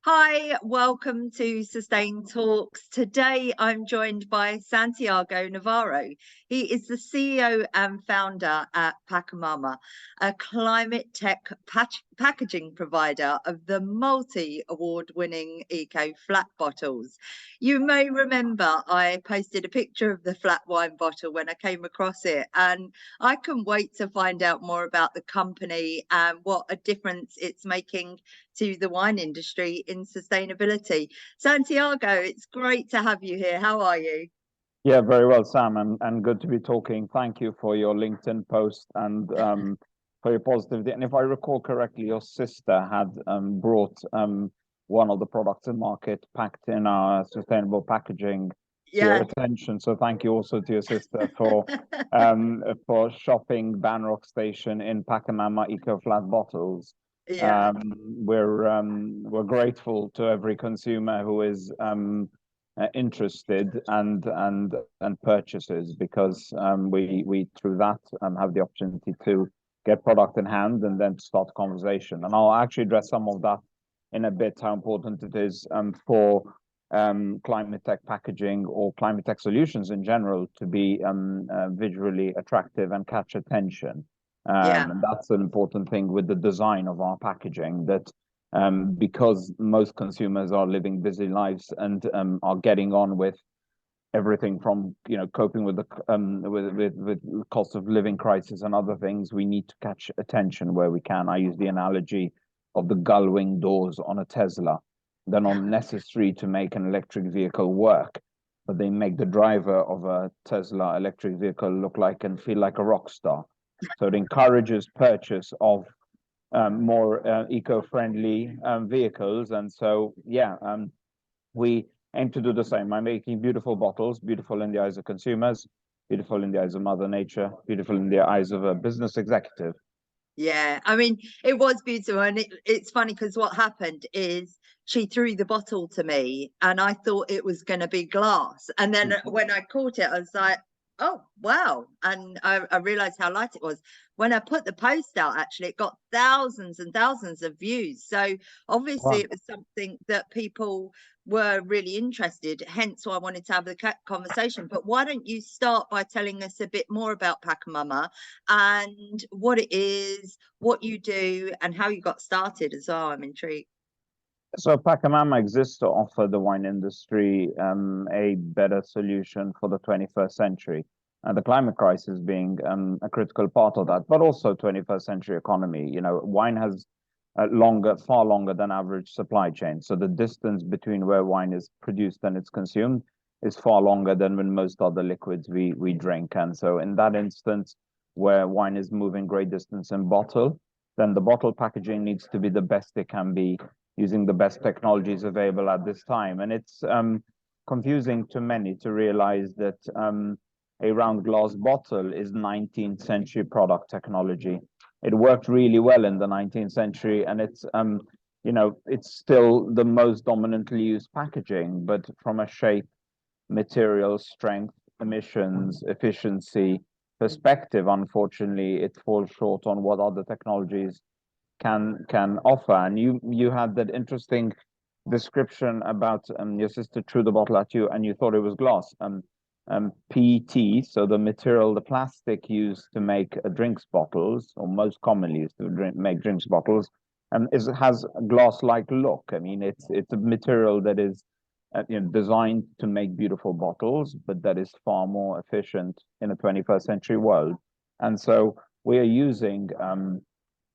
Hi, welcome to Sustain Talks. Today I'm joined by Santiago Navarro. He is the CEO and founder at Packamama, a climate tech packaging provider of the multi-award winning eco flat bottles. You may remember I posted a picture of the flat wine bottle when I came across it, and I can wait to find out more about the company and what a difference it's making to the wine industry in sustainability. Santiago, it's great to have you here. How are you? Yeah, very well, Sam, and good to be talking. Thank you for your LinkedIn post and for your positivity. And if I recall correctly, your sister had brought one of the products in market packed in our sustainable packaging to your Yeah. attention. So thank you also to your sister for shopping Banrock Station in Packamama Eco Flat bottles. Yeah. We're grateful to every consumer who is interested and purchases, because we through that have the opportunity to get product in hand and then start conversation. And I'll actually address some of that in a bit, how important it is for climate tech packaging or climate tech solutions in general to be visually attractive and catch attention. Yeah. And that's an important thing with the design of our packaging, that because most consumers are living busy lives and are getting on with everything from coping with the with cost of living crisis and other things. We need to catch attention where we can. I use the analogy of the gull wing doors on a Tesla. They're not necessary to make an electric vehicle work, but they make the driver of a Tesla electric vehicle look like and feel like a rock star. So it encourages purchase of more eco-friendly vehicles. And so, yeah, we aim to do the same by making beautiful bottles, beautiful in the eyes of consumers, beautiful in the eyes of Mother Nature, beautiful in the eyes of a business executive. Yeah, I mean, it was beautiful. And it's funny because what happened is she threw the bottle to me and I thought it was going to be glass. And then when I caught it, I was like, oh, wow. And I realized how light it was. When I put the post out, actually, it got thousands and thousands of views. So obviously, Wow. it was something that people were really interested, hence why I wanted to have the conversation. But why don't you start by telling us a bit more about Packamama and what it is, what you do, and how you got started as well? I'm intrigued. So Packamama exists to offer the wine industry a better solution for the 21st century, and the climate crisis being a critical part of that, but also 21st century economy. Wine has far longer than average supply chain. So the distance between where wine is produced and it's consumed is far longer than when most other liquids we drink. And so in that instance, where wine is moving great distance in bottle, then the bottle packaging needs to be the best it can be, using the best technologies available at this time. And it's confusing to many to realize that a round glass bottle is 19th century product technology. It worked really well in the 19th century, and it's still the most dominantly used packaging, but from a shape, material, strength, emissions, efficiency perspective, unfortunately, it falls short on what other technologies can offer. And you had that interesting description about your sister threw the bottle at you and you thought it was glass. PET, so the material, the plastic used to make drinks bottles, or most commonly used to make drinks bottles, has a glass-like look. I mean, it's a material that is designed to make beautiful bottles, but that is far more efficient in a 21st century world. And so we are using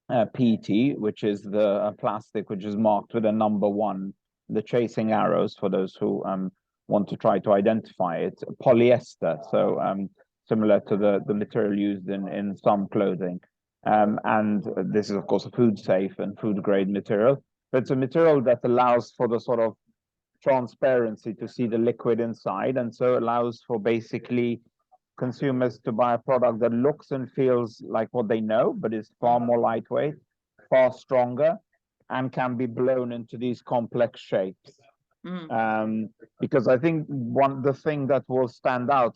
PET, which is the plastic which is marked with a number one, the chasing arrows for those who want to try to identify it, polyester, so similar to the material used in some clothing. And this is, of course, a food safe and food grade material, but it's a material that allows for the sort of transparency to see the liquid inside, and so allows for basically consumers to buy a product that looks and feels like what they know, but is far more lightweight, far stronger, and can be blown into these complex shapes. Because I think the thing that will stand out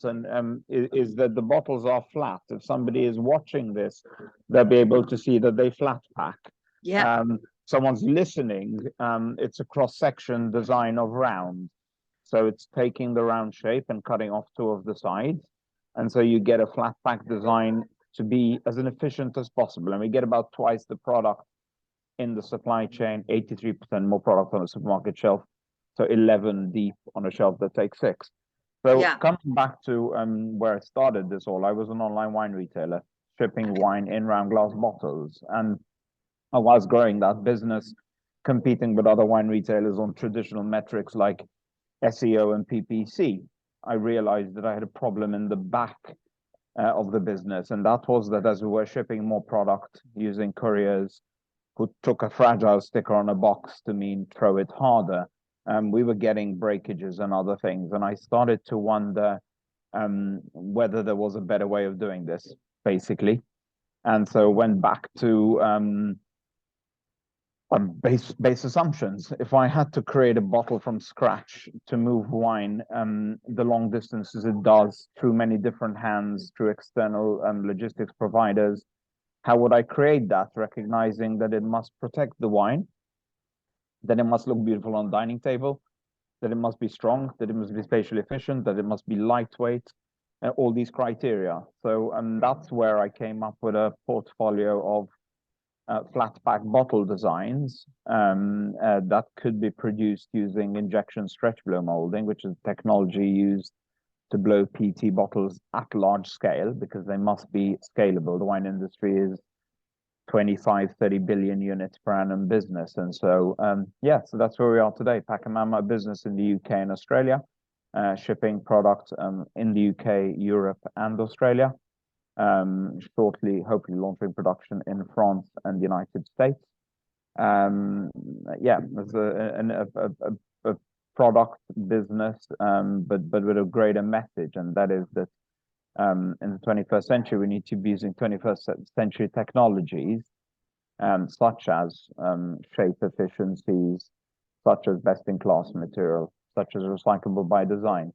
is that the bottles are flat. If somebody is watching this, they'll be able to see that they flat pack. Yeah. someone's listening, it's a cross-section design of round. So it's taking the round shape and cutting off two of the sides. And so you get a flat pack design to be as efficient as possible. And we get about twice the product in the supply chain, 83% more product on a supermarket shelf. So 11 deep on a shelf that takes 6. So coming back to where I started this all, I was an online wine retailer, shipping wine in round glass bottles. And I was growing that business, competing with other wine retailers on traditional metrics like SEO and PPC. I realized that I had a problem in the back of the business, and that was that as we were shipping more product using couriers who took a fragile sticker on a box to mean throw it harder, we were getting breakages and other things. And I started to wonder whether there was a better way of doing this, basically. And so went back to base assumptions. If I had to create a bottle from scratch to move wine the long distances it does through many different hands, through external logistics providers, how would I create that, recognizing that it must protect the wine, that it must look beautiful on the dining table, that it must be strong, that it must be spatially efficient, that it must be lightweight, all these criteria. So that's where I came up with a portfolio of flat pack bottle designs that could be produced using injection stretch blow molding, which is technology used to blow PET bottles at large scale because they must be scalable. The wine industry is 25, 30 billion units per annum business. And so, so that's where we are today. Packamama, a business in the UK and Australia, shipping product in the UK, Europe, and Australia. Shortly, hopefully launching production in France and the United States. There's a product business, but with a greater message, and that is that in the 21st century, we need to be using 21st century technologies, such as shape efficiencies, such as best-in-class material, such as recyclable by design.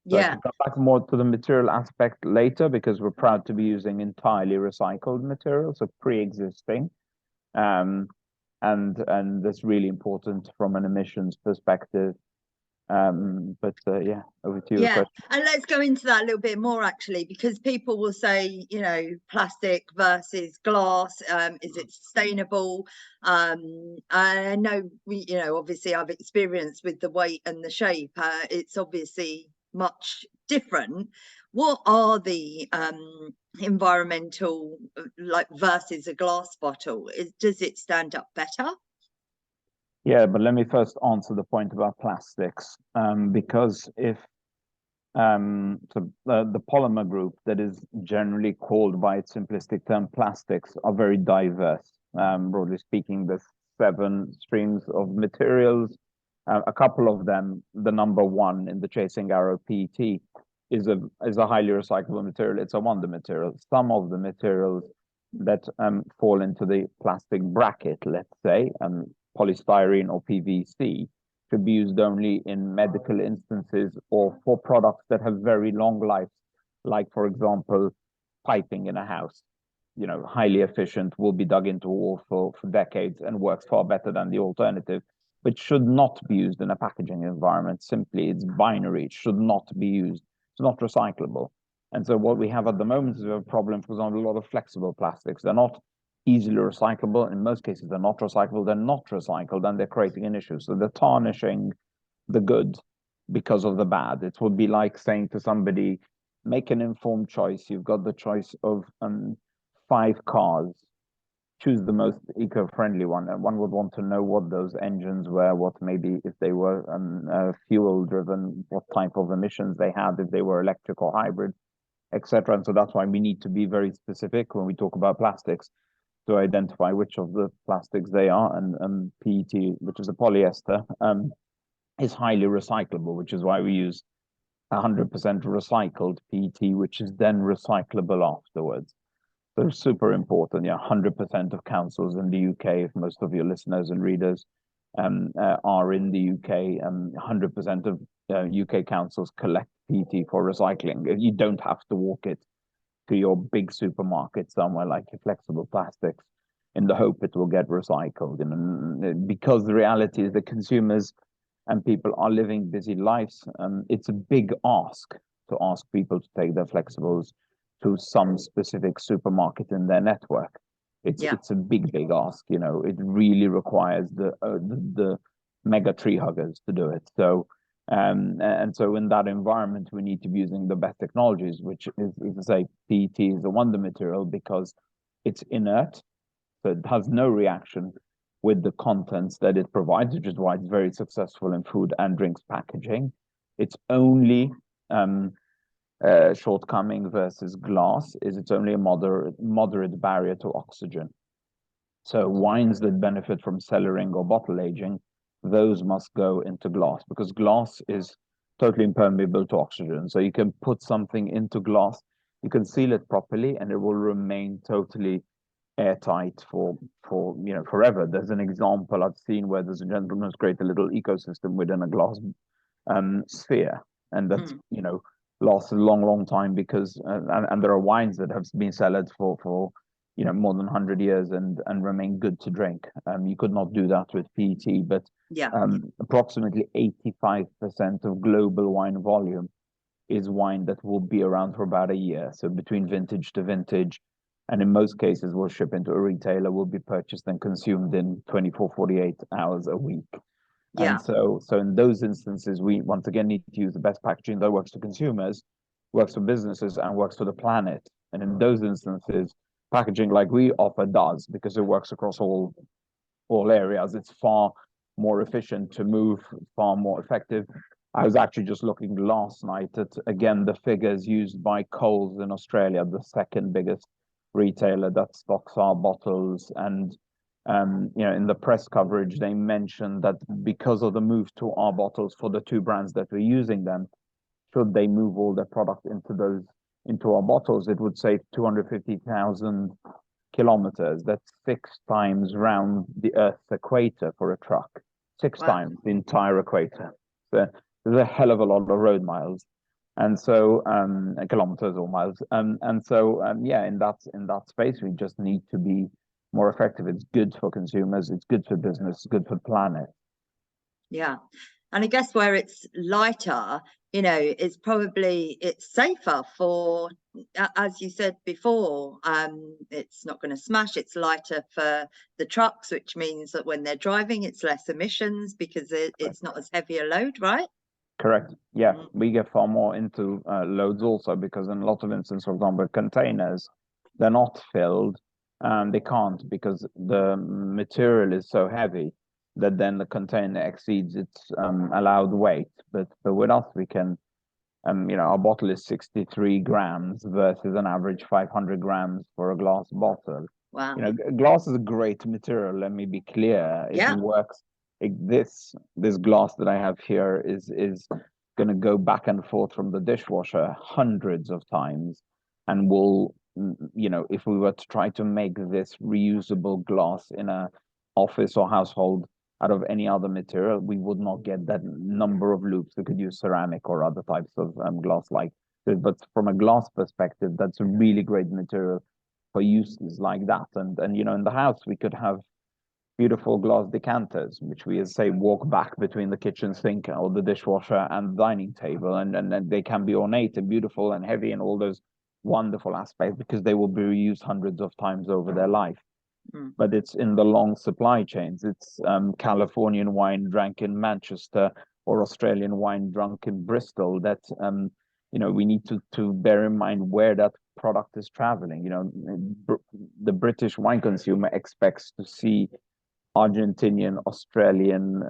So I can come back more to the material aspect later because we're proud to be using entirely recycled material, so pre-existing, and that's really important from an emissions perspective. Over to you. Yeah, and let's go into that a little bit more actually, because people will say, you know, plastic versus glass, is it sustainable? I know you know, obviously I've experienced with the weight and the shape, it's obviously much different. What are the environmental, like, versus a glass bottle? Does it stand up better? Yeah, but let me first answer the point about plastics, because if the polymer group that is generally called by its simplistic term plastics are very diverse. Broadly speaking, there's 7 streams of materials. A couple of them, the number one in the chasing arrow, PET, is a highly recyclable material. It's a wonder material. Some of the materials that fall into the plastic bracket, let's say, polystyrene or PVC, should be used only in medical instances or for products that have very long lives, like, for example, piping in a house. You know, highly efficient, will be dug into a wall for decades and works far better than the alternative, but should not be used in a packaging environment. Simply, it's binary. It should not be used. It's not recyclable. And so what we have at the moment is a problem, for example, a lot of flexible plastics. They're not easily recyclable. In most cases, they're not recyclable. They're not recycled, and they're creating an issue. So they're tarnishing the good because of the bad. It would be like saying to somebody, make an informed choice. You've got the choice of 5 cars. Choose the most eco-friendly one. And one would want to know what those engines were, what maybe if they were fuel-driven, what type of emissions they had, if they were electric or hybrid, etc. And so that's why we need to be very specific when we talk about plastics to identify which of the plastics they are. And PET, which is a polyester, is highly recyclable, which is why we use 100% recycled PET, which is then recyclable afterwards. So super important. Yeah, 100% of councils in the UK, if most of your listeners and readers are in the UK, 100% of UK councils collect PET for recycling. You don't have to walk it to your big supermarket somewhere like your flexible plastics. in the hope it will get recycled. And because the reality is that consumers and people are living busy lives, it's a big ask to ask people to take their flexibles to some specific supermarket in their network. It's a big ask. It really requires the mega tree huggers to do it. So and so in that environment, we need to be using the best technologies, which is to say, PET is a wonder material because it's inert, so it has no reaction with the contents that it provides, which is why it's very successful in food and drinks packaging. Its only shortcoming versus glass is it's only a moderate barrier to oxygen. So wines that benefit from cellaring or bottle aging, those must go into glass because glass is totally impermeable to oxygen. So you can put something into glass, you can seal it properly, and it will remain totally airtight for forever. There's an example I've seen where there's a gentleman who's created a little ecosystem within a glass sphere, and that's lasts a long time because and there are wines that have been cellared for more than 100 years and remain good to drink. You could not do that with PET, but approximately 85% of global wine volume is wine that will be around for about a year. So between vintage to vintage, and in most cases will ship into a retailer, will be purchased and consumed in 24, 48 hours a week. Yeah. And so in those instances, we once again need to use the best packaging that works for consumers, works for businesses, and works for the planet. And in those instances, packaging like we offer does, because it works across all areas. It's far more efficient to move, far more effective. I was actually just looking last night at, again, the figures used by Coles in Australia, the second biggest retailer that stocks our bottles. And, in the press coverage, they mentioned that because of the move to our bottles for the two brands that we're using them, should they move all their product into our bottles, it would save 250,000 kilometers. That's 6 times round the Earth's equator for a truck. 6 times the entire equator. So there's a hell of a lot of road miles, and so kilometers or miles. And so in that space, we just need to be more effective. It's good for consumers. It's good for business. It's good for the planet. Yeah. And I guess where it's lighter, it's safer for, as you said before, it's not going to smash. It's lighter for the trucks, which means that when they're driving, it's less emissions because it's not as heavy a load, right? Correct. Yeah, we get far more into loads also because in a lot of instances, for example, containers, they're not filled. They can't because the material is so heavy that then the container exceeds its allowed weight. But with us, we can, our bottle is 63 grams versus an average 500 grams for a glass bottle. Wow. Glass is a great material. Let me be clear. It works. This glass that I have here is going to go back and forth from the dishwasher hundreds of times, and will, if we were to try to make this reusable glass in a office or household out of any other material, we would not get that number of loops. We could use ceramic or other types of glass like this. But from a glass perspective, that's a really great material for uses like that. And in the house, we could have beautiful glass decanters, which we, as say, walk back between the kitchen sink or the dishwasher and the dining table. And they can be ornate and beautiful and heavy and all those wonderful aspects because they will be reused hundreds of times over their life. But it's in the long supply chains. It's Californian wine drank in Manchester or Australian wine drunk in Bristol that, we need to bear in mind where that product is traveling. The British wine consumer expects to see Argentinian, Australian,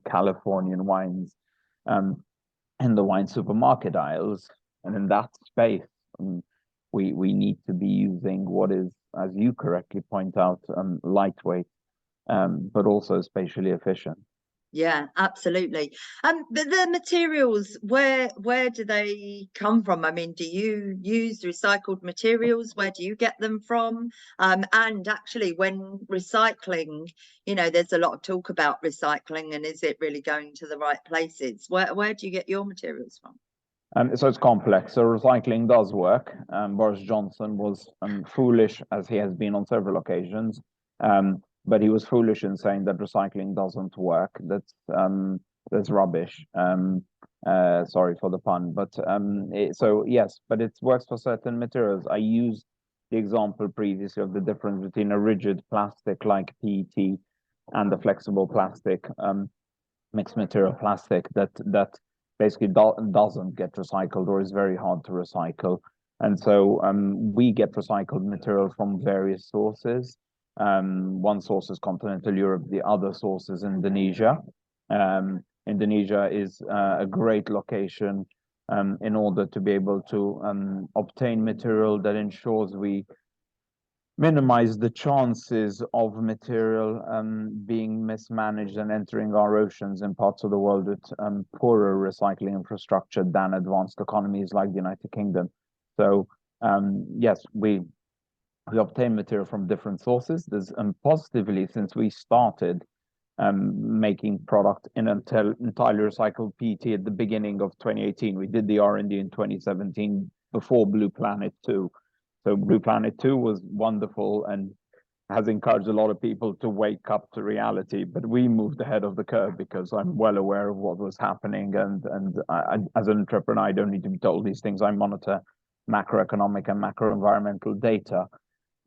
Californian wines in the wine supermarket aisles. And in that space, we need to be using what is, as you correctly point out, lightweight, but also spatially efficient. Yeah, absolutely. But the materials, where do they come from? I mean, do you use recycled materials? Where do you get them from? And actually, when recycling, there's a lot of talk about recycling, and is it really going to the right places? Where do you get your materials from? So it's complex. So recycling does work. Boris Johnson was foolish, as he has been on several occasions, But he was foolish in saying that recycling doesn't work. That's rubbish. Sorry for the pun, but so yes, but it works for certain materials. I used the example previously of the difference between a rigid plastic like PET and the flexible plastic, mixed material plastic that basically doesn't get recycled or is very hard to recycle. And so we get recycled material from various sources. One source is continental Europe, the other source is Indonesia. Indonesia is a great location in order to be able to obtain material that ensures we minimize the chances of material being mismanaged and entering our oceans in parts of the world with poorer recycling infrastructure than advanced economies like the United Kingdom. So yes, we obtain material from different sources. There's positively, since we started making product in entirely recycled PET at the beginning of 2018, we did the R&D in 2017 before Blue Planet 2. So Blue Planet 2 was wonderful and has encouraged a lot of people to wake up to reality. But we moved ahead of the curve because I'm well aware of what was happening. And I, as an entrepreneur, I don't need to be told these things. I monitor macroeconomic and macro environmental data.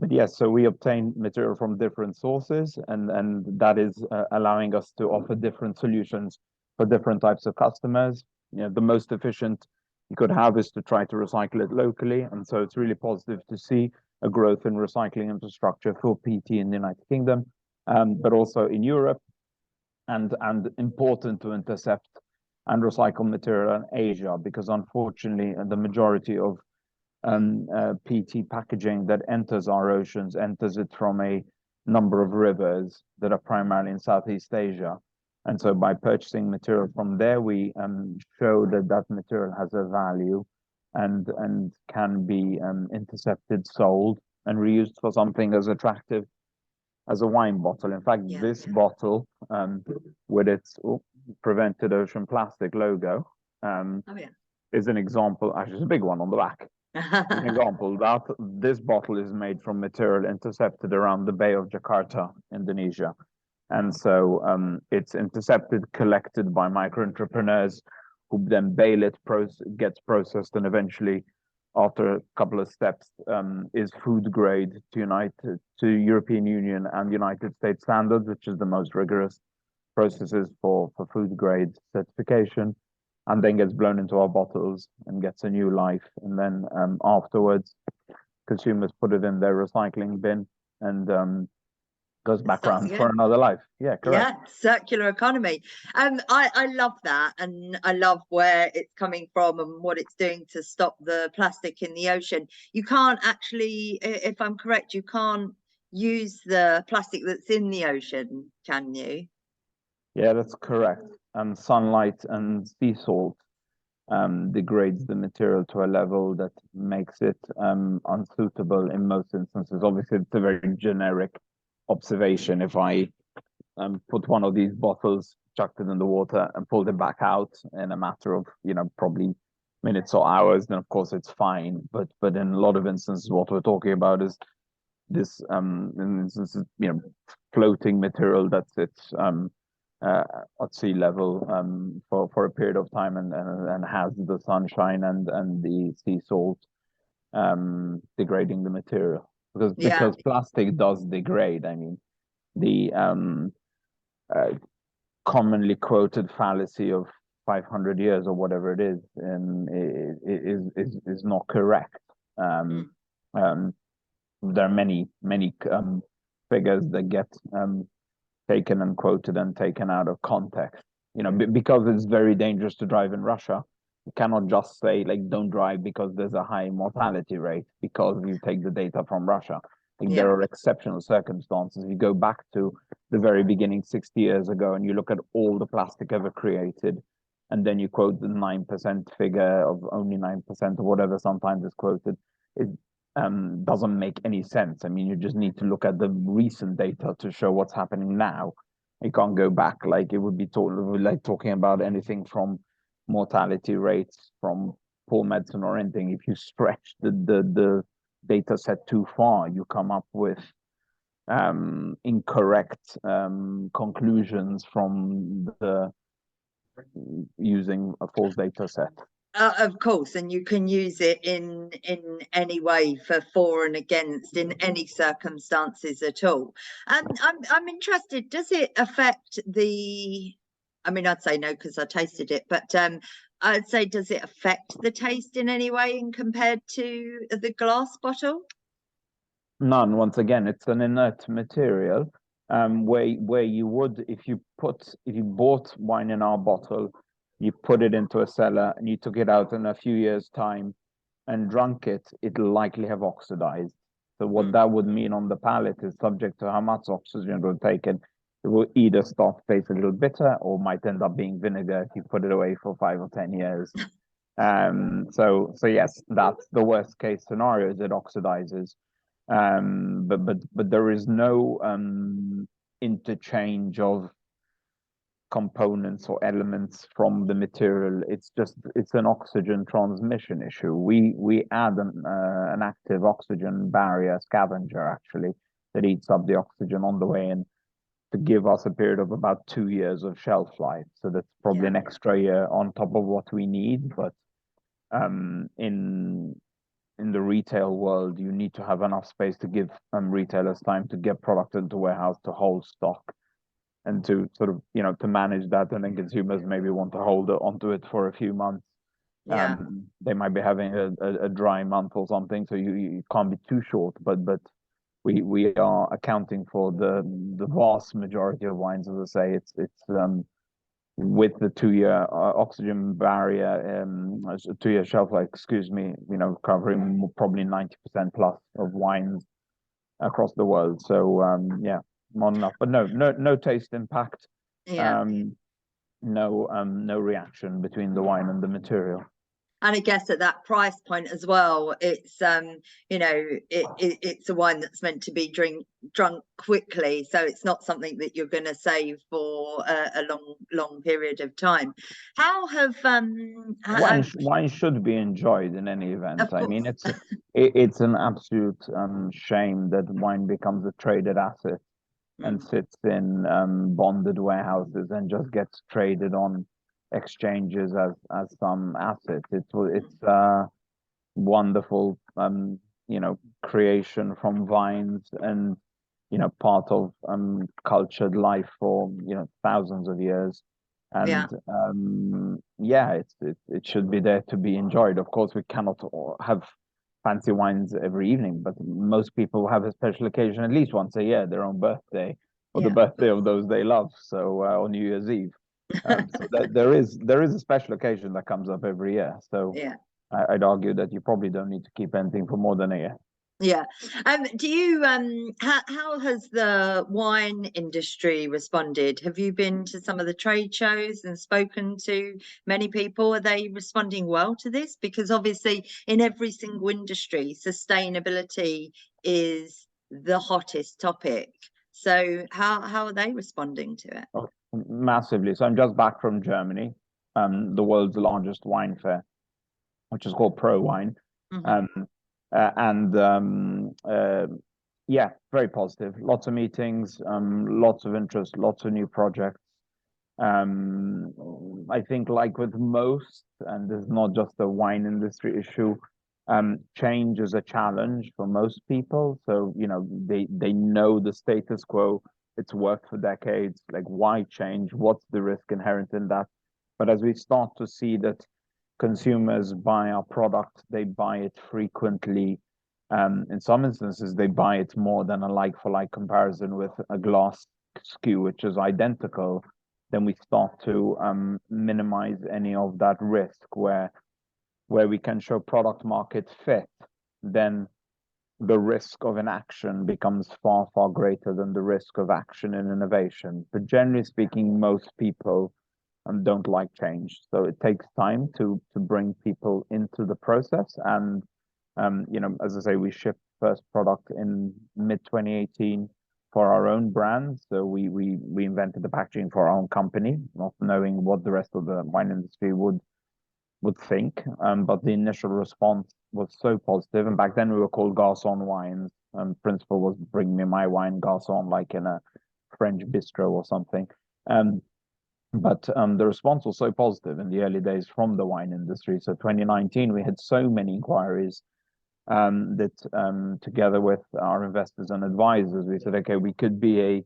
But yes, so we obtain material from different sources, and that is allowing us to offer different solutions for different types of customers. You know, the most efficient you could have is to try to recycle it locally. And so it's really positive to see a growth in recycling infrastructure for PET in the United Kingdom, but also in Europe, and important to intercept and recycle material in Asia, because unfortunately the majority of PET packaging that enters our oceans enters it from a number of rivers that are primarily in Southeast Asia. And so by purchasing material from there, we show that that material has a value and can be intercepted, sold, and reused for something as attractive as a wine bottle. In fact, this bottle with its prevented ocean plastic logo is an example. Actually, it's a big one on the back. An example that this bottle is made from material intercepted around the Bay of Jakarta, Indonesia. And so it's intercepted, collected by micro entrepreneurs who then bale it, gets processed, and eventually, after a couple of steps, is food grade to European Union and United States standards, which is the most rigorous processes for food grade certification, and then gets blown into our bottles and gets a new life. And then afterwards, consumers put it in their recycling bin and goes back around for another life. Yeah, correct. Yeah, circular economy. I love that, and I love where it's coming from and what it's doing to stop the plastic in the ocean. You can't actually, if I'm correct, you can't use the plastic that's in the ocean, can you? Yeah, that's correct. Sunlight and sea salt degrades the material to a level that makes it unsuitable in most instances. Obviously, it's a very generic observation. If I put one of these bottles, chucked it in the water, and pulled it back out in a matter of probably minutes or hours, then of course it's fine. But in a lot of instances, what we're talking about is this in instances, floating material that sits at sea level for a period of time and has the sunshine and the sea salt degrading the material, because plastic does degrade. I mean, the commonly quoted fallacy of 500 years or whatever it is is not correct. There are many figures that get taken and quoted and taken out of context. Because it's very dangerous to drive in Russia. You cannot just say don't drive because there's a high mortality rate because you take the data from Russia. There are exceptional circumstances. If you go back to the very beginning, 60 years ago, and you look at all the plastic ever created, and then you quote the 9% figure of only 9% or whatever sometimes is quoted, it doesn't make any sense. I mean, you just need to look at the recent data to show what's happening now. You can't go back. It would be talking about anything from mortality rates from poor medicine or anything. If you stretch the data set too far, you come up with incorrect conclusions from the using a false data set. Of course, and you can use it in any way for and against in any circumstances at all. I'm interested. Does it affect the? I mean, I'd say no because I tasted it, but I'd say, does it affect the taste in any way in compared to the glass bottle? None. Once again, it's an inert material. Where you would, if you bought wine in our bottle, you put it into a cellar and you took it out in a few years' time and drunk it, it'll likely have oxidized. So what that would mean on the palate is subject to how much oxygen will take it. It will either start to taste a little bitter or might end up being vinegar if you put it away for 5 or 10 years. So yes, that's the worst case scenario, is it oxidizes. But there is no interchange of components or elements from the material. It's an oxygen transmission issue. We add an active oxygen barrier scavenger actually that eats up the oxygen on the way in to give us a period of about 2 years of shelf life. So that's probably an extra year on top of what we need. But in the retail world, you need to have enough space to give retailers time to get product into warehouse, to hold stock, and to sort of, to manage that. And then consumers maybe want to hold onto it for a few months. They might be having a dry month or something, so you can't be too short. But we are accounting for the vast majority of wines. As I say, it's with the 2-year oxygen barrier, 2-year shelf life, excuse me, covering probably 90% plus of wines across the world. So yeah, not enough, but no taste impact. No reaction between the wine and the material. And I guess at that price point as well, it's it's a wine that's meant to be drunk quickly, so it's not something that you're going to save for a long period of time. How have wine should be enjoyed in any event. I mean, it's an absolute shame that wine becomes a traded asset and sits in bonded warehouses and just gets traded on exchanges as some asset. It's wonderful creation from vines and part of cultured life for thousands of years. And it should be there to be enjoyed. Of course, we cannot have fancy wines every evening, but most people have a special occasion at least once a year, their own birthday or the birthday of those they love. So on New Year's Eve. So there is a special occasion that comes up every year. So I'd argue that you probably don't need to keep anything for more than a year. Yeah. Do you how has the wine industry responded? Have you been to some of the trade shows and spoken to many people? Are they responding well to this? Because obviously in every single industry, sustainability is the hottest topic. So how are they responding to it? Oh, massively. So I'm just back from Germany, the world's largest wine fair, which is called Pro Wine. Yeah, very positive. Lots of meetings, lots of interest, lots of new projects. I think, like with most, and this is not just a wine industry issue, change is a challenge for most people. So they know the status quo. It's worked for decades. Like, why change? What's the risk inherent in that? But as we start to see that consumers buy our product, they buy it frequently. In some instances, they buy it more than a like-for-like comparison with a glass SKU, which is identical. Then we start to minimize any of that risk where we can show product market fit. Then the risk of inaction becomes far, far greater than the risk of action and innovation. But generally speaking, most people don't like change. So it takes time to bring people into the process. And, as I say, we shipped first product in mid 2018 for our own brand. So we invented the packaging for our own company, not knowing what the rest of the wine industry would think. But the initial response was so positive. And back then we were called Garçon Wines. principal was bring me my wine, garçon, like in a French bistro or something. But the response was so positive in the early days from the wine industry. So 2019, we had so many inquiries that together with our investors and advisors, we said, okay, we could be a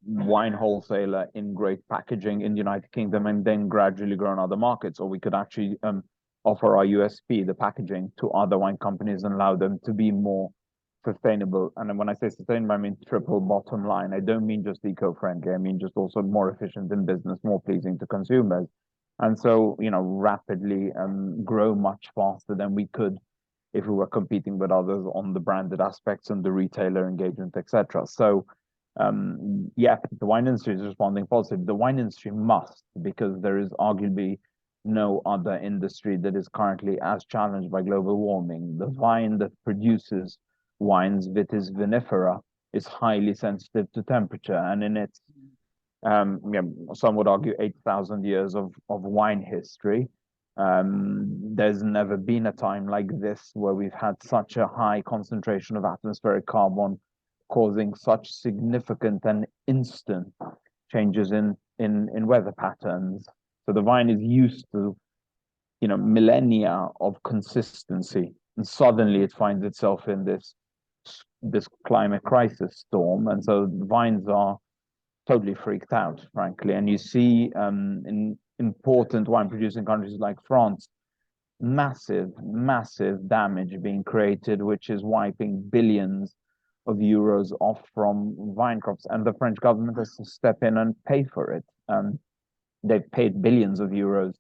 wine wholesaler in great packaging in the United Kingdom and then gradually grow in other markets, or we could actually offer our USP, the packaging, to other wine companies and allow them to be more sustainable. And then when I say sustainable, I mean triple bottom line. I don't mean just eco-friendly. I mean just also more efficient in business, more pleasing to consumers. And so, rapidly grow much faster than we could if we were competing with others on the branded aspects and the retailer engagement, etc. So, yeah, the wine industry is responding positive. The wine industry must, because there is arguably no other industry that is currently as challenged by global warming. The vine that produces wines, Vitis vinifera, is highly sensitive to temperature, and in its some would argue 8,000 years of wine history, there's never been a time like this where we've had such a high concentration of atmospheric carbon causing such significant and instant changes in weather patterns. So the vine is used to, millennia of consistency, and suddenly it finds itself in this climate crisis storm, and so vines are totally freaked out, frankly. And you see in important wine producing countries like France, massive damage being created, which is wiping billions of euros off from vine crops, and the French government has to step in and pay for it. They've paid billions of euros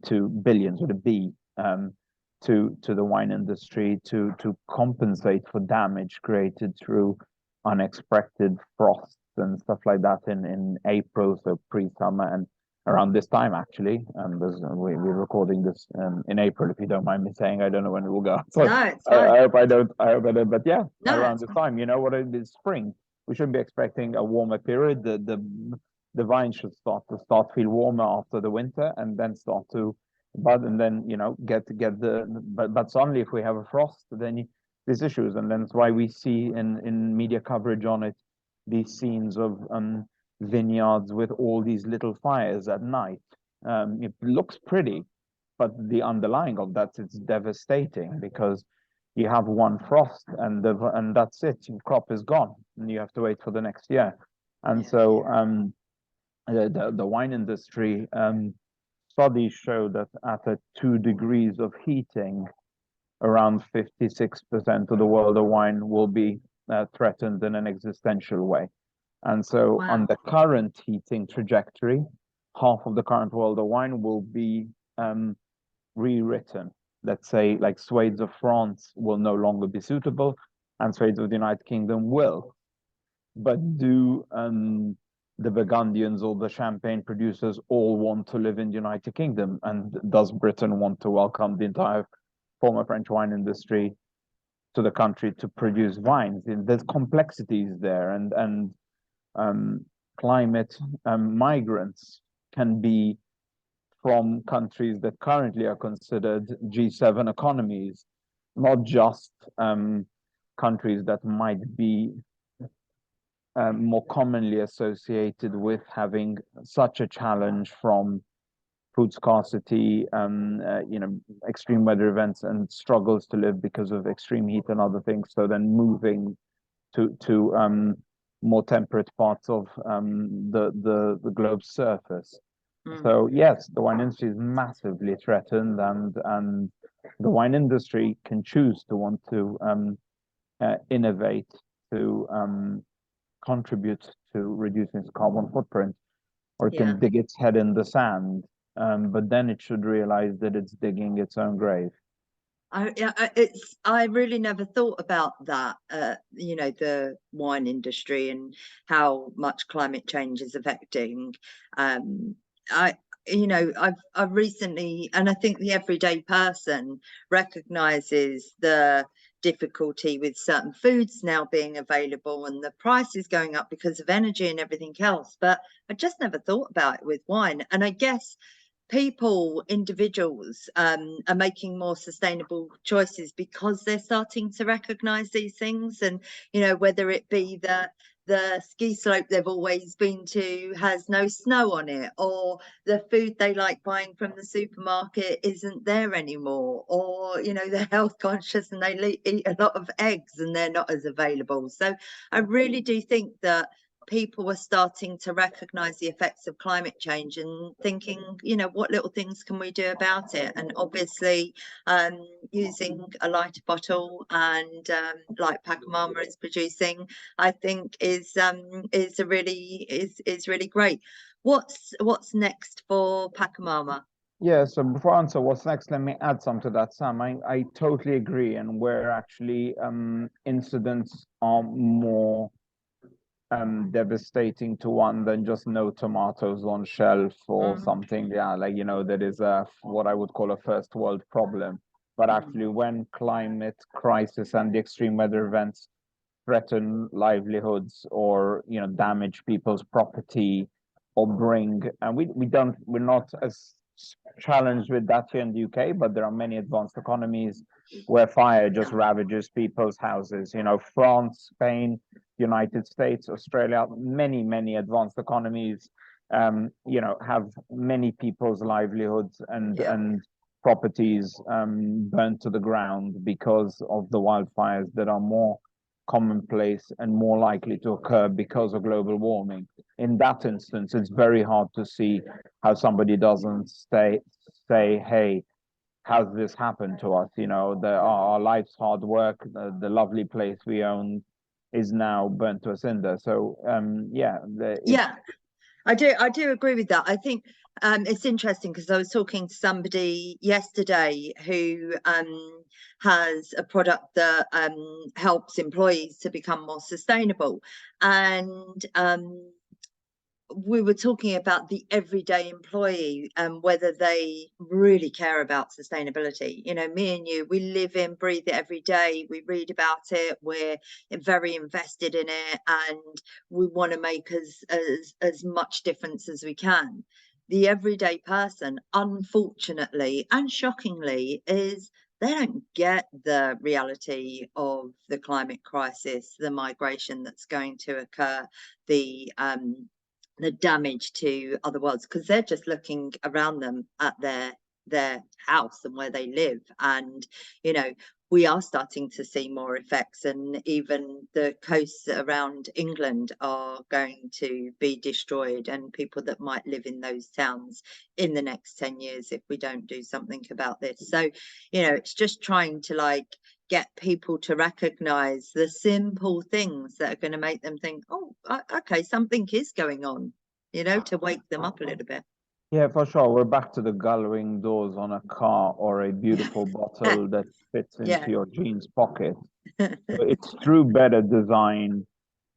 to billions with a B to the wine industry to compensate for damage created through unexpected frosts and stuff like that in April, so pre-summer, and around this time actually. We're recording this in April, if you don't mind me saying. I don't know when it will go. So No, it's fine. I hope I don't. I hope I don't. But yeah, No, around this time, what it is, spring. We shouldn't be expecting a warmer period. The vine should start feel warmer after the winter, and then start to bud, and then get the. But suddenly, if we have a frost, then these issues, and then that's why we see in media coverage on it these scenes of vineyards with all these little fires at night. It looks pretty, but the underlying of that, it's devastating, because you have one frost and that's it. Your crop is gone, and you have to wait for the next year. And so the wine industry, studies show that at a 2 degrees of heating, around 56% of the world of wine will be threatened in an existential way. And so on the current heating trajectory, half of the current world of wine will be rewritten. Let's say like Swades of France will no longer be suitable, and Swades of the United Kingdom will. But do the Burgundians or the Champagne producers all want to live in the United Kingdom? And does Britain want to welcome the entire former French wine industry to the country to produce wines? There's complexities there, and climate migrants can be from countries that currently are considered G7 economies, not just countries that might be more commonly associated with having such a challenge from food scarcity, extreme weather events, and struggles to live because of extreme heat and other things. So then moving to more temperate parts of the globe's surface. So yes, the wine industry is massively threatened, and the wine industry can choose to want to innovate, to contribute to reducing its carbon footprint, or it can dig its head in the sand. But then it should realize that it's digging its own grave. I really never thought about that, the wine industry and how much climate change is affecting. I've recently, and I think the everyday person recognizes the difficulty with certain foods now being available and the prices going up because of energy and everything else. But I just never thought about it with wine. And I guess individuals are making more sustainable choices because they're starting to recognize these things. And, you know, whether it be that the ski slope they've always been to has no snow on it, or the food they like buying from the supermarket isn't there anymore, or, you know, they're health conscious and they eat a lot of eggs and they're not as available. So I really do think that people are starting to recognize the effects of climate change and thinking, you know, what little things can we do about it? And obviously using a lighter bottle, and like Packamama is producing, I think is really great. What's next for Packamama? Yeah, so before I answer what's next, let me add some to that, Sam. I totally agree, and where actually incidents are more devastating to one than just no tomatoes on shelf or something. Yeah, like, you know, that is what I would call a first world problem. But actually, when climate crisis and the extreme weather events threaten livelihoods, or, you know, damage people's property, or bring, and we're not as challenged with that here in the UK, but there are many advanced economies where fire just ravages people's houses. You know, France, Spain, United States, Australia, many advanced economies, you know, have many people's livelihoods and properties burnt to the ground because of the wildfires that are more commonplace and more likely to occur because of global warming. In that instance, it's very hard to see how somebody doesn't say, hey, how's this happened to us? You know, our life's hard work, the lovely place we own is now burnt to a cinder. So I do agree with that. I think it's interesting because I was talking to somebody yesterday who has a product that helps employees to become more sustainable, and we were talking about the everyday employee and whether they really care about sustainability. You know, me and you, we live in, breathe it every day. We read about it. We're very invested in it, and we want to make as much difference as we can. The everyday person, unfortunately and shockingly, is they don't get the reality of the climate crisis, the migration that's going to occur, the damage to other worlds, because they're just looking around them at their house and where they live. And, you know, we are starting to see more effects, and even the coasts around England are going to be destroyed, and people that might live in those towns in the next 10 years if we don't do something about this. So, you know, it's just trying to like get people to recognize the simple things that are going to make them think, oh, okay, something is going on, you know, to wake them up a little bit. Yeah, for sure. We're back to the gullwing doors on a car, or a beautiful bottle that fits into your jeans pocket. So it's through better design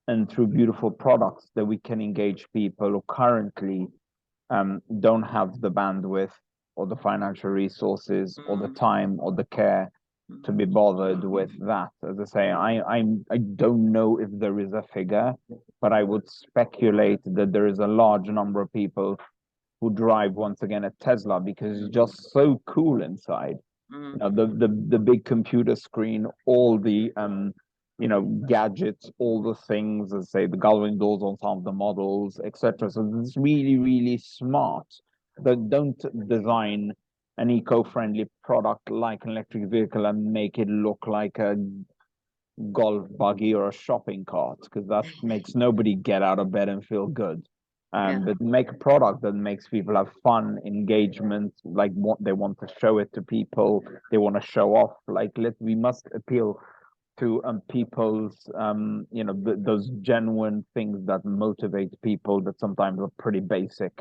and through beautiful products that we can engage people who currently don't have the bandwidth or the financial resources or the time or the care to be bothered with that. As I say, I don't know if there is a figure, but I would speculate that there is a large number of people who drive, once again, a Tesla because it's just so cool inside. You know, the big computer screen, all the you know, gadgets, all the things, as I say, the gullwing doors on some of the models, etc. So it's really smart. That don't design an eco-friendly product like an electric vehicle and make it look like a golf buggy or a shopping cart, because that makes nobody get out of bed and feel good. But make a product that makes people have fun, engagement, like what they want to show it to people, they want to show off. Like, we must appeal to people's you know, those genuine things that motivate people that sometimes are pretty basic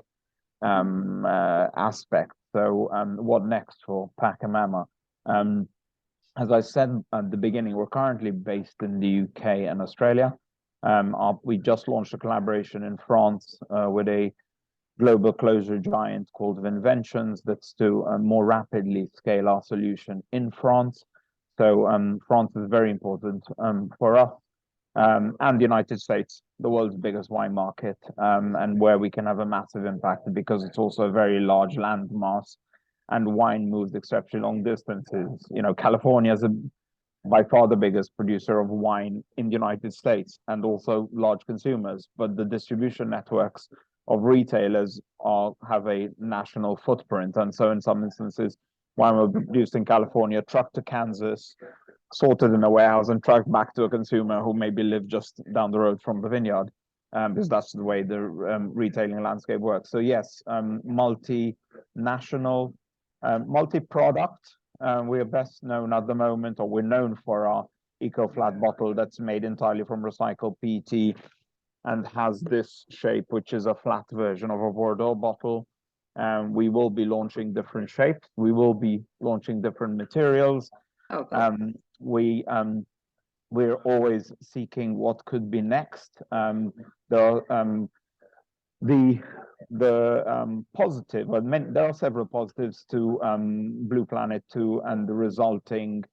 aspects. So what next for Packamama? As I said at the beginning, we're currently based in the UK and Australia. We just launched a collaboration in France with a global closure giant called Reinventions, that's to more rapidly scale our solution in France. So France is very important for us. and the United States, the world's biggest wine market, and where we can have a massive impact because it's also a very large land mass, and wine moves exceptionally long distances. You know, California is by far the biggest producer of wine in the United States, and also large consumers, but the distribution networks of retailers have a national footprint. And so in some instances, wine will be produced in California, trucked to Kansas, sorted in a warehouse, and trucked back to a consumer who maybe lived just down the road from the vineyard, because that's the way the retailing landscape works. So yes, multinational, multi-product. We are best known at the moment, or we're known for our eco-flat bottle that's made entirely from recycled PET and has this shape, which is a flat version of a Bordeaux bottle. We will be launching different shapes. We will be launching different materials. Oh, cool. We're always seeking what could be next. The positive, there are several positives to Blue Planet 2 and the resulting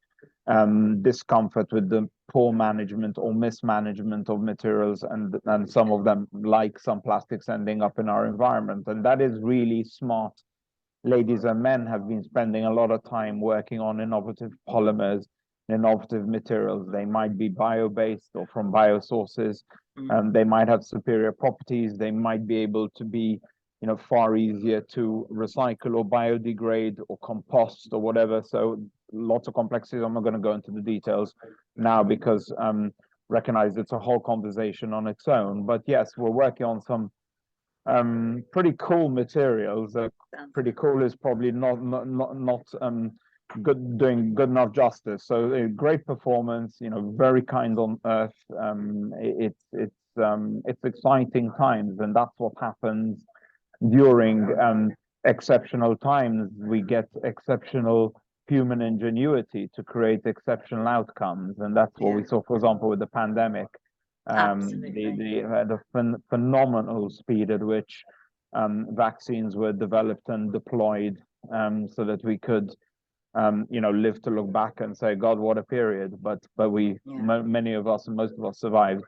discomfort with the poor management or mismanagement of materials, and some of them, like some plastics, ending up in our environment. And that is really smart. Ladies and men have been spending a lot of time working on innovative polymers, innovative materials. They might be bio-based or from biosources. They might have superior properties. They might be able to be, you know, far easier to recycle or biodegrade or compost or whatever. So lots of complexities. I'm not going to go into the details now because recognize it's a whole conversation on its own. But yes, we're working on some pretty cool materials. Pretty cool is probably not doing good enough justice. So great performance, you know, very kind on earth. It's exciting times, and that's what happens during exceptional times. We get exceptional human ingenuity to create exceptional outcomes, and that's what we saw, for example, with the pandemic. The phenomenal speed at which vaccines were developed and deployed, so that we could you know, live to look back and say, God, what a period. But many of us and most of us survived.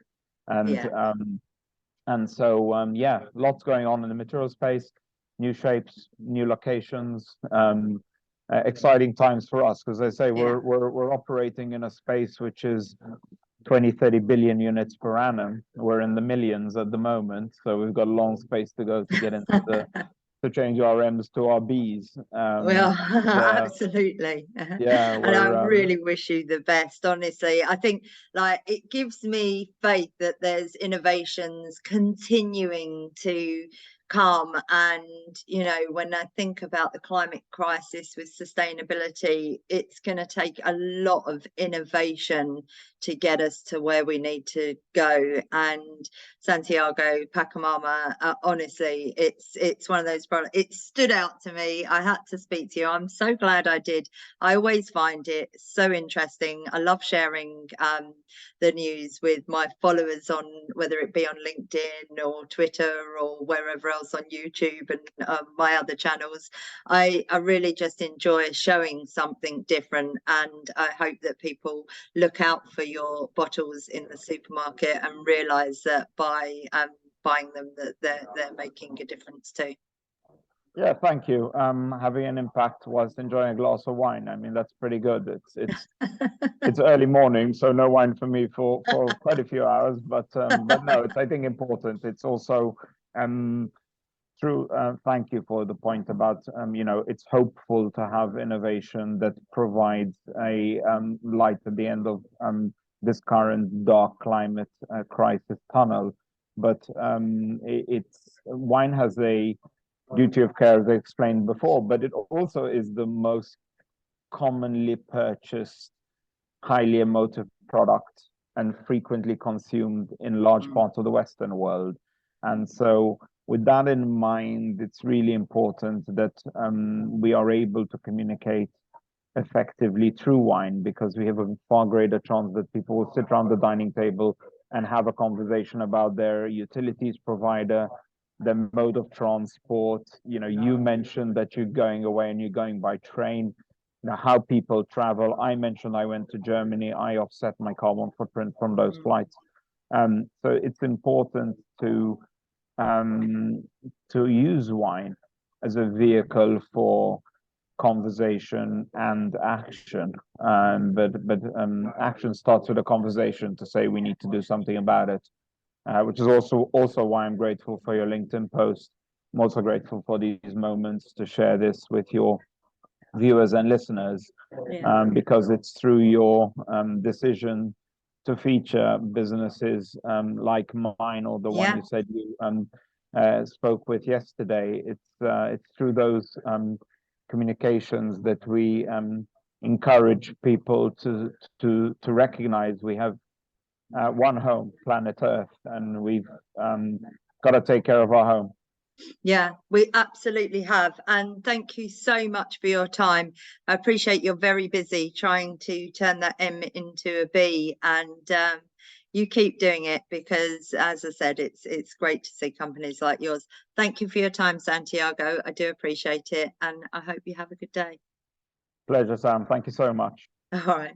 And so yeah, lots going on in the material space, new shapes, new locations, exciting times for us, because I say we're operating in a space which is 20-30 billion units per annum. We're in the millions at the moment, so we've got a long space to go to get into the to change our M's to our B's. Absolutely. Yeah, and I really wish you the best, honestly. I think, like, it gives me faith that there's innovations continuing to come. And, you know, when I think about the climate crisis with sustainability, it's going to take a lot of innovation to get us to where we need to go. And Santiago Packamama, honestly, it's one of those products. It stood out to me. I had to speak to you. I'm so glad I did. I always find it so interesting. I love sharing the news with my followers, on whether it be on LinkedIn or Twitter or wherever else, on YouTube and my other channels. I really just enjoy showing something different, and I hope that people look out for your bottles in the supermarket and realize that by buying them, that they're making a difference too. Yeah, thank you. Having an impact whilst enjoying a glass of wine, I mean, that's pretty good. It's early morning, so no wine for me for quite a few hours, but no, it's, I think, important. It's also true. Thank you for the point about you know, it's hopeful to have innovation that provides a light at the end of this current dark climate crisis tunnel. But wine has a duty of care, as I explained before, but it also is the most commonly purchased, highly emotive product and frequently consumed in large parts of the Western world. And so with that in mind, it's really important that we are able to communicate effectively through wine, because we have a far greater chance that people will sit around the dining table and have a conversation about their utilities provider, the mode of transport. You know, you mentioned that you're going away and you're going by train. Now, how people travel. I mentioned I went to Germany. I offset my carbon footprint from those flights. So it's important to use wine as a vehicle for conversation and action. But action starts with a conversation to say we need to do something about it, which is also why I'm grateful for your LinkedIn post. I'm also grateful for these moments to share this with your viewers and listeners, because it's through your decision to feature businesses like mine, or the one you said you spoke with yesterday. It's through those communications that we encourage people to recognize we have one home, planet Earth, and we've got to take care of our home. Yeah, we absolutely have. And thank you so much for your time. I appreciate you're very busy trying to turn that M into a B, and you keep doing it, because, as I said, it's great to see companies like yours. Thank you for your time, Santiago. I do appreciate it, and I hope you have a good day. Pleasure, Sam. Thank you so much. All right.